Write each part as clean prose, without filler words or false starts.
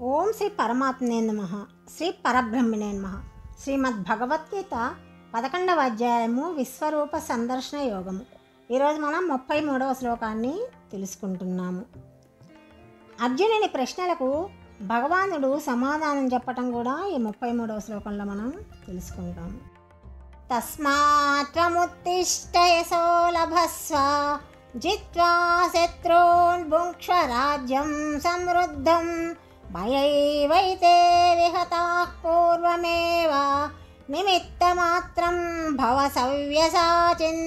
ఓం శ్రీ పరమాత్మనే నమః. శ్రీ పరబ్రహ్మణే నమః. శ్రీమద్భగవద్గీత 11వ అధ్యాయము విశ్వరూప సందర్శన యోగము. ఈరోజు మనం 33వ శ్లోకాన్ని తెలుసుకుంటున్నాము. అర్జునుని ప్రశ్నలకు భగవానుడు సమాధానం చెప్పటం కూడా ఈ 33వ శ్లోకంలో మనం తెలుసుకుంటాము. తస్మాత్త్వముత్తిష్ఠ యశో లభస్వ జిత్వా శత్రూన్ భుంక్ష్వ రాజ్యం సమృద్ధం భయైవైతే విహతాః పూర్వమేవ నిమిత్తమాత్రం భవ సవ్యసాచిన్.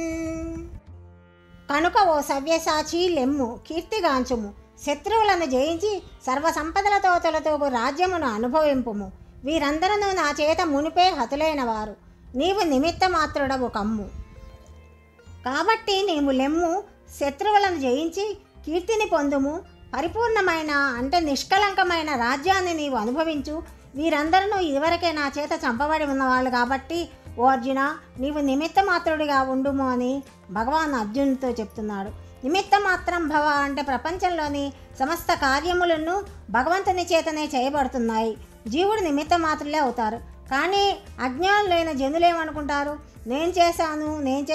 కనుక ఓ సవ్యసాచి లెమ్ము, కీర్తిగాంచుము, శత్రువులను జయించి సర్వసంపదలతో తొలతూగు రాజ్యమును అనుభవింపుము. వీరందరూ నా చేత మునిపే హతులైన వారు, నీవు నిమిత్త మాత్రుడవు కమ్ము. కాబట్టి నీవు లెమ్ము, శత్రువులను జయించి కీర్తిని పొందుము, పరిపూర్ణమైన అంటే నిష్కలంకమైన రాజ్యాన్ని నీవు అనుభవించు. వీరందరూ ఇదివరకే నా చేత చంపబడి ఉన్నవాళ్ళు కాబట్టి ఓ అర్జున, నీవు నిమిత్త మాత్రుడిగా ఉండుము అని భగవాన్ అర్జునుడితో చెప్తున్నాడు. నిమిత్త మాత్రం భవ అంటే ప్రపంచంలోని సమస్త కార్యములను భగవంతుని చేతనే చేయబడుతున్నాయి. జీవుడు నిమిత్త మాత్రులే అవుతారు. కానీ అజ్ఞానులైన జనులేమనుకుంటారు, నేను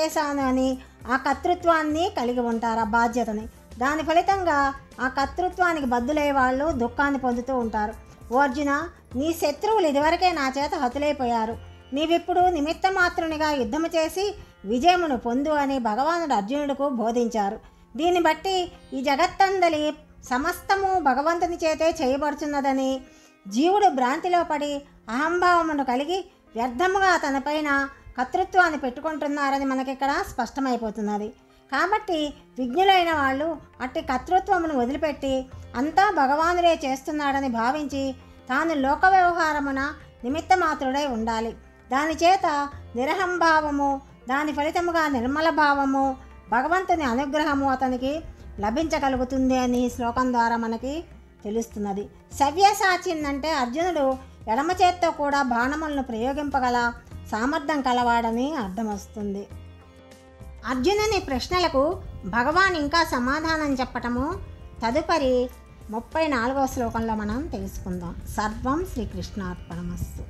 చేశాను అని ఆ కర్తృత్వాన్ని కలిగి ఉంటారు, ఆ బాధ్యతని. దాని ఫలితంగా ఆ కర్తృత్వానికి బద్దులయ్యే వాళ్ళు దుఃఖాన్ని పొందుతూ ఉంటారు. ఓ అర్జున, నీ శత్రువులు ఇదివరకే నా చేత హతులైపోయారు. నీవిప్పుడు నిమిత్త మాత్రునిగా యుద్ధము చేసి విజయమును పొందు అని భగవానుడు అర్జునుడికి బోధించారు. దీన్ని బట్టి ఈ జగత్తందలి సమస్తము భగవంతుని చేతే చేయబడుతున్నదని జీవుడు భ్రాంతిలో పడి అహంభావమును కలిగి వ్యర్థముగా తనపైన కర్తృత్వాన్ని పెట్టుకుంటున్నారని మనకిక్కడ స్పష్టమైపోతున్నది. కాబట్టి విజ్ఞులైన వాళ్ళు అట్టి కర్తృత్వమును వదిలిపెట్టి అంతా భగవానుడే చేస్తున్నాడని భావించి తాను లోక వ్యవహారమున నిమిత్త మాత్రుడై ఉండాలి. దాని చేత నిరహంభావము, దాని ఫలితముగా నిర్మల భావము, భగవంతుని అనుగ్రహము అతనికి లభించగలుగుతుంది అని శ్లోకం ద్వారా మనకి తెలుస్తున్నది. సవ్యసాచిందంటే అర్జునుడు ఎడమ చేత్తో కూడా బాణములను ప్రయోగింపగల సామర్థ్యం కలవాడని అర్థం వస్తుంది. అర్జునుని ప్రశ్నలకు భగవాన్ ఇంకా సమాధానం చెప్పటము తదుపరి 34వ శ్లోకంలో మనం తెలుసుకుందాం. సర్వం శ్రీకృష్ణార్పణమస్తు.